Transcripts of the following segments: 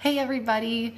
Hey everybody,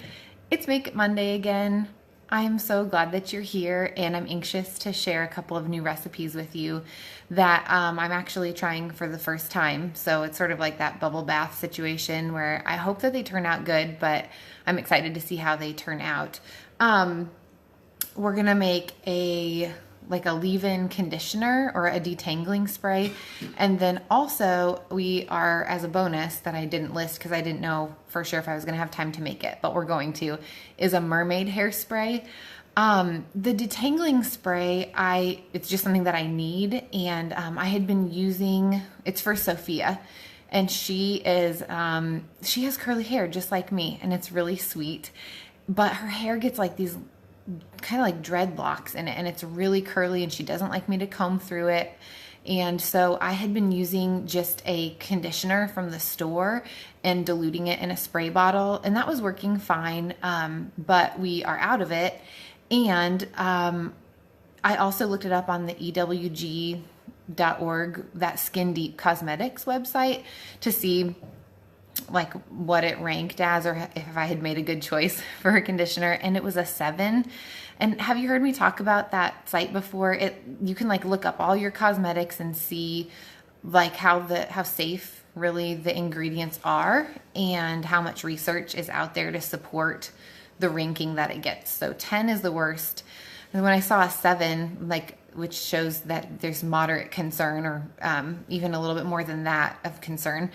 it's Make It Monday again. I'm so glad that you're here and I'm anxious to share a couple of new recipes with you that I'm actually trying for the first time. So it's sort of like that bubble bath situation where I hope that they turn out good, but I'm excited to see how they turn out. We're gonna make a leave-in conditioner or a detangling spray, and then also we are, as a bonus that I didn't list because I didn't know for sure if I was gonna have time to make it, but we're going to, is a Mermaid hairspray. The detangling spray, it's just something that I need, and I had been using, it's for Sophia, and she has curly hair just like me, and it's really sweet, but her hair gets like these kind of like dreadlocks in it, and it's really curly, and she doesn't like me to comb through it. And so I had been using just a conditioner from the store and diluting it in a spray bottle, and that was working fine, but we are out of it. And I also looked it up on the EWG.org, that Skin Deep Cosmetics website, to see like what it ranked as, or if I had made a good choice for a conditioner, and it was a 7. And have you heard me talk about that site before? You can like look up all your cosmetics and see like how safe really the ingredients are and how much research is out there to support the ranking that it gets. So 10 is the worst. And when I saw a 7, which shows that there's moderate concern, or even a little bit more than that of concern,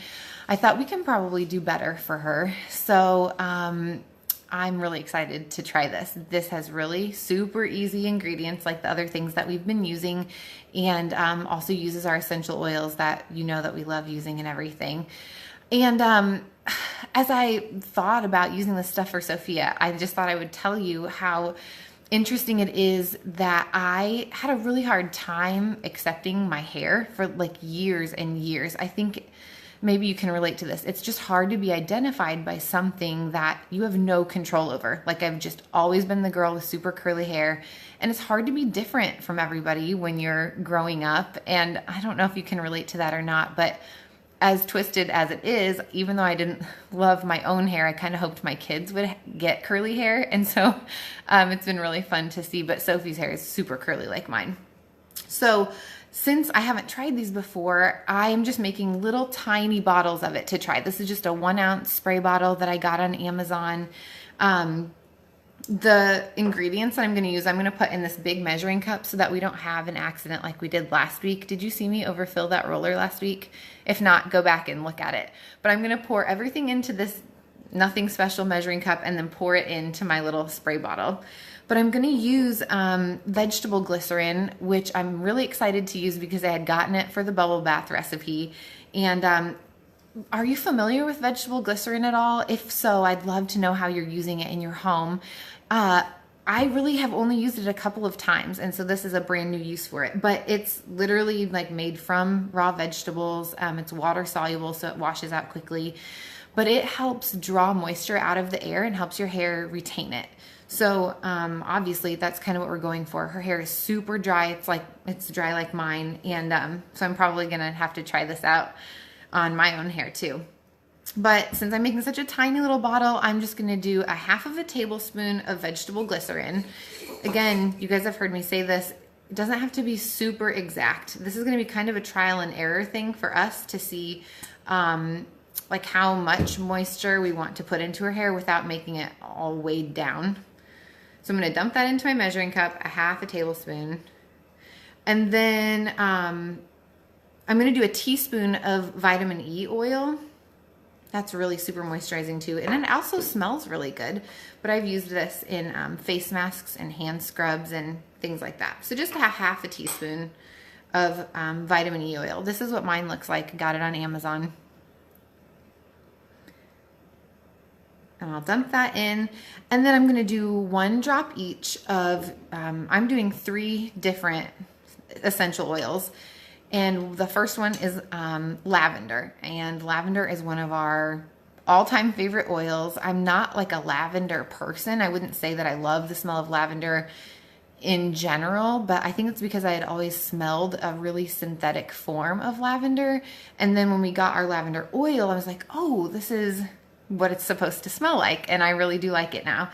I thought we can probably do better for her. So I'm really excited to try this. This has really super easy ingredients like the other things that we've been using, and also uses our essential oils that you know that we love using and everything. And as I thought about using this stuff for Sophia, I just thought I would tell you how interesting it is that I had a really hard time accepting my hair for like years and years. I think maybe you can relate to this. It's just hard to be identified by something that you have no control over. Like, I've just always been the girl with super curly hair, and it's hard to be different from everybody when you're growing up. And I don't know if you can relate to that or not, but as twisted as it is, even though I didn't love my own hair, I kind of hoped my kids would get curly hair. And so it's been really fun to see, but Sophie's hair is super curly like mine. So since I haven't tried these before, I am just making little tiny bottles of it to try. This is just a 1-ounce spray bottle that I got on Amazon. The ingredients that I'm going to use, I'm going to put in this big measuring cup so that we don't have an accident like we did last week. Did you see me overfill that roller last week? If not, go back and look at it. But I'm going to pour everything into this nothing special measuring cup and then pour it into my little spray bottle. But I'm going to use vegetable glycerin, which I'm really excited to use because I had gotten it for the bubble bath recipe. And are you familiar with vegetable glycerin at all? If so, I'd love to know how you're using it in your home. I really have only used it a couple of times, and so this is a brand new use for it. But it's literally like made from raw vegetables. It's water soluble, so it washes out quickly. But it helps draw moisture out of the air and helps your hair retain it. So obviously that's kind of what we're going for. Her hair is super dry. It's dry like mine, and so I'm probably gonna have to try this out on my own hair too. But since I'm making such a tiny little bottle, I'm just going to do a half of a tablespoon of vegetable glycerin. Again, you guys have heard me say this. It doesn't have to be super exact. This is going to be kind of a trial and error thing for us to see like how much moisture we want to put into her hair without making it all weighed down. So I'm going to dump that into my measuring cup, a half a tablespoon. And then I'm going to do a teaspoon of vitamin E oil. That's really super moisturizing too. And it also smells really good. But I've used this in face masks and hand scrubs and things like that. So just half a teaspoon of vitamin E oil. This is what mine looks like. Got it on Amazon. And I'll dump that in. And then I'm going to do 1 drop each of, I'm doing 3 different essential oils. And the first one is lavender, and lavender is one of our all-time favorite oils. I'm not like a lavender person. I wouldn't say that I love the smell of lavender in general, but I think it's because I had always smelled a really synthetic form of lavender. And then when we got our lavender oil, I was like, oh, this is what it's supposed to smell like, and I really do like it now.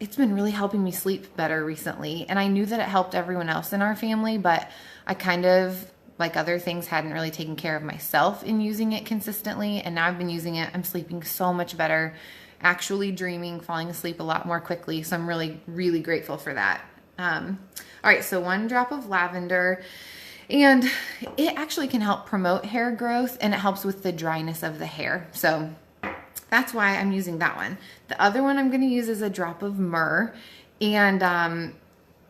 It's been really helping me sleep better recently, and I knew that it helped everyone else in our family, but I kind of, like other things, hadn't really taken care of myself in using it consistently, and now I've been using it. I'm sleeping so much better, actually dreaming, falling asleep a lot more quickly, so I'm really, really grateful for that. All right, so 1 drop of lavender, and it actually can help promote hair growth, and it helps with the dryness of the hair, so that's why I'm using that one. The other one I'm going to use is a drop of myrrh, and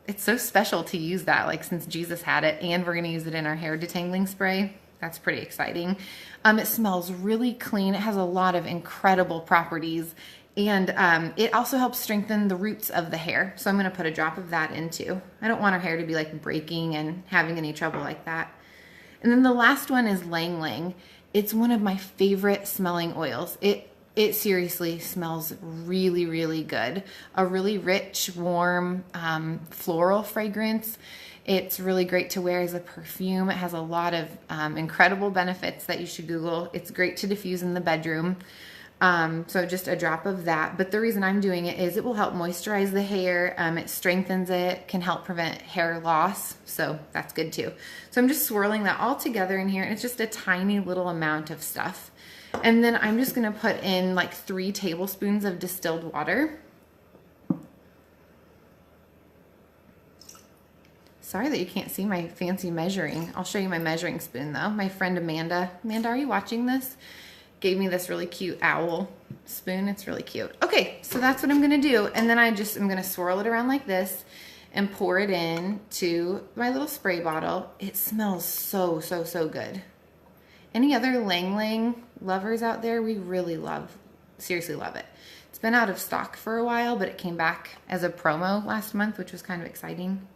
it's so special to use that, like, since Jesus had it, and we're going to use it in our hair detangling spray. That's pretty exciting. It smells really clean. It has a lot of incredible properties, and it also helps strengthen the roots of the hair. So I'm going to put a drop of that in too. I don't want our hair to be like breaking and having any trouble like that. And then the last one is Lang Lang. It's one of my favorite smelling oils. It seriously smells really, really good. A really rich, warm, floral fragrance. It's really great to wear as a perfume. It has a lot of incredible benefits that you should Google. It's great to diffuse in the bedroom. So just a drop of that. But the reason I'm doing it is it will help moisturize the hair. It strengthens it, can help prevent hair loss. So that's good too. So I'm just swirling that all together in here, and it's just a tiny little amount of stuff. And then I'm just going to put in like 3 tablespoons of distilled water. Sorry that you can't see my fancy measuring. I'll show you my measuring spoon though. My friend Amanda, are you watching this? Gave me this really cute owl spoon. It's really cute. Okay, so that's what I'm going to do. And then I'm going to swirl it around like this and pour it in to my little spray bottle. It smells so, so, so good. Any other Lang Lang lovers out there? We really seriously love it. It's been out of stock for a while, but it came back as a promo last month, which was kind of exciting.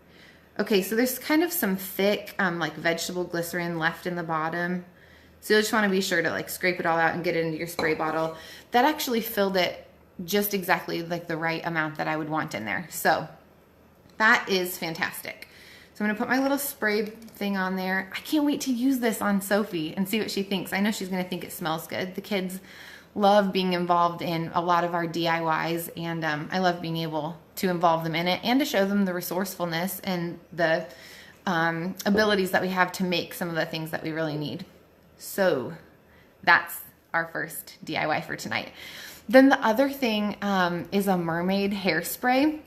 Okay, so there's kind of some thick like vegetable glycerin left in the bottom. So you'll just want to be sure to like scrape it all out and get it into your spray bottle. That actually filled it just exactly like the right amount that I would want in there. So that is fantastic. So I'm going to put my little spray thing on there. I can't wait to use this on Sophie and see what she thinks. I know she's going to think it smells good. The kids love being involved in a lot of our DIYs, and I love being able to involve them in it and to show them the resourcefulness and the abilities that we have to make some of the things that we really need. So that's our first DIY for tonight. Then the other thing is a Mermaid hairspray.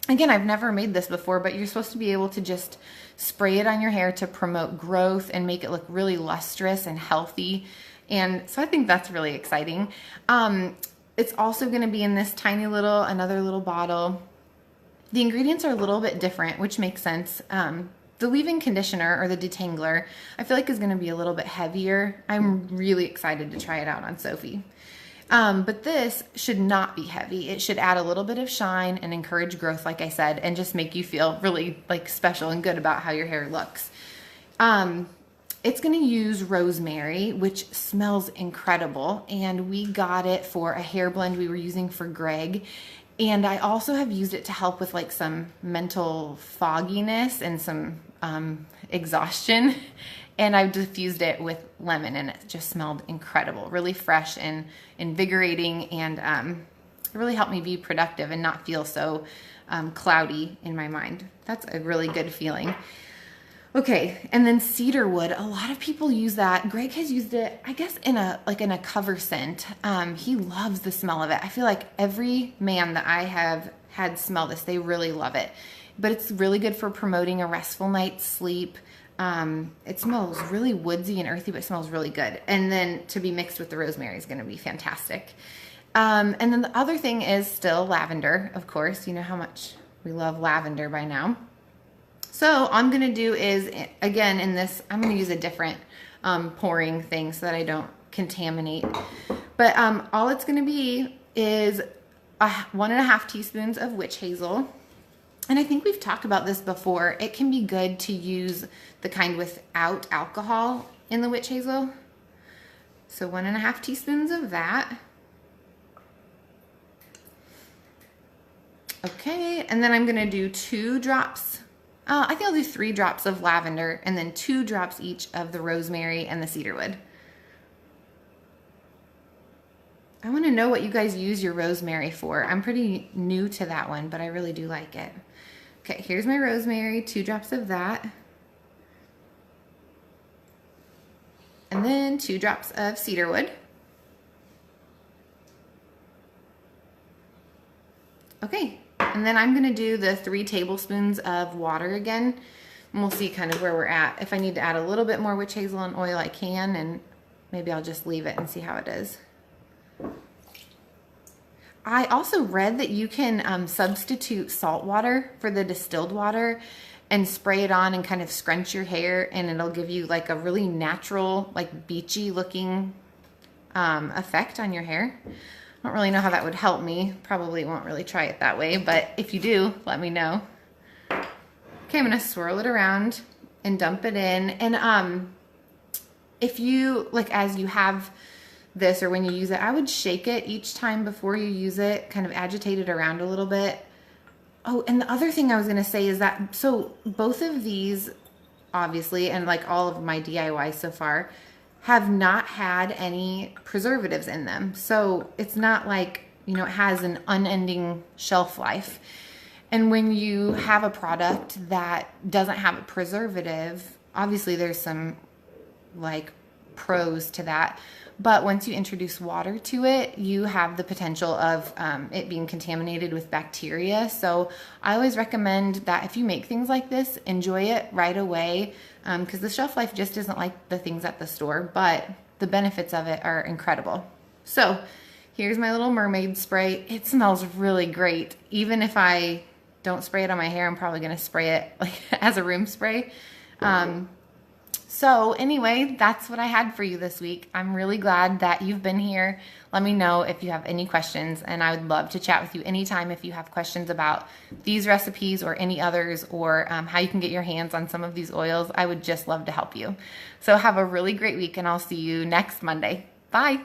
Again, I've never made this before, but you're supposed to be able to just spray it on your hair to promote growth and make it look really lustrous and healthy. And so I think that's really exciting. It's also going to be in this tiny little, another little bottle. The ingredients are a little bit different, which makes sense. The leave-in conditioner, or the detangler, I feel like is going to be a little bit heavier. I'm really excited to try it out on Sophie. But this should not be heavy. It should add a little bit of shine and encourage growth, like I said, and just make you feel really like special and good about how your hair looks. It's going to use rosemary, which smells incredible, and we got it for a hair blend we were using for Greg. And I also have used it to help with like some mental fogginess and some exhaustion. And I've diffused it with lemon, and it just smelled incredible, really fresh and invigorating, and it really helped me be productive and not feel so cloudy in my mind. That's a really good feeling. Okay, and then cedar wood. A lot of people use that. Greg has used it, I guess, in a cover scent. He loves the smell of it. I feel like every man that I have had smell this, they really love it. But it's really good for promoting a restful night's sleep. It smells really woodsy and earthy, but it smells really good. And then to be mixed with the rosemary is going to be fantastic. And then the other thing is still lavender, of course. You know how much we love lavender by now. So all I'm going to do is, again, in this, I'm going to use a different pouring thing so that I don't contaminate. But all it's going to be is 1.5 teaspoons of witch hazel. And I think we've talked about this before. It can be good to use the kind without alcohol in the witch hazel. So 1.5 teaspoons of that. Okay, and then I'm going to do 2 drops. I think I'll do 3 drops of lavender, and then 2 drops each of the rosemary and the cedarwood. I want to know what you guys use your rosemary for. I'm pretty new to that one, but I really do like it. Okay, here's my rosemary, 2 drops of that. And then 2 drops of cedarwood. Okay, and then I'm gonna do the 3 tablespoons of water again, and we'll see kind of where we're at. If I need to add a little bit more witch hazel and oil, I can, and maybe I'll just leave it and see how it is. I also read that you can substitute salt water for the distilled water and spray it on and kind of scrunch your hair, and it'll give you like a really natural, like beachy looking effect on your hair. I don't really know how that would help me. Probably won't really try it that way, but if you do, let me know. Okay, I'm gonna swirl it around and dump it in. And if you, like as you have this or when you use it, I would shake it each time before you use it, kind of agitate it around a little bit. Oh, and the other thing I was gonna say is that, so both of these, obviously, and like all of my DIYs so far, have not had any preservatives in them. So it's not like, you know, it has an unending shelf life. And when you have a product that doesn't have a preservative, obviously there's some like pros to that. But once you introduce water to it, you have the potential of it being contaminated with bacteria. So I always recommend that if you make things like this, enjoy it right away, because the shelf life just isn't like the things at the store, but the benefits of it are incredible. So here's my little mermaid spray. It smells really great. Even if I don't spray it on my hair, I'm probably gonna spray it like as a room spray. So anyway, that's what I had for you this week. I'm really glad that you've been here. Let me know if you have any questions, and I would love to chat with you anytime if you have questions about these recipes or any others, or how you can get your hands on some of these oils. I would just love to help you. So have a really great week, and I'll see you next Monday. Bye.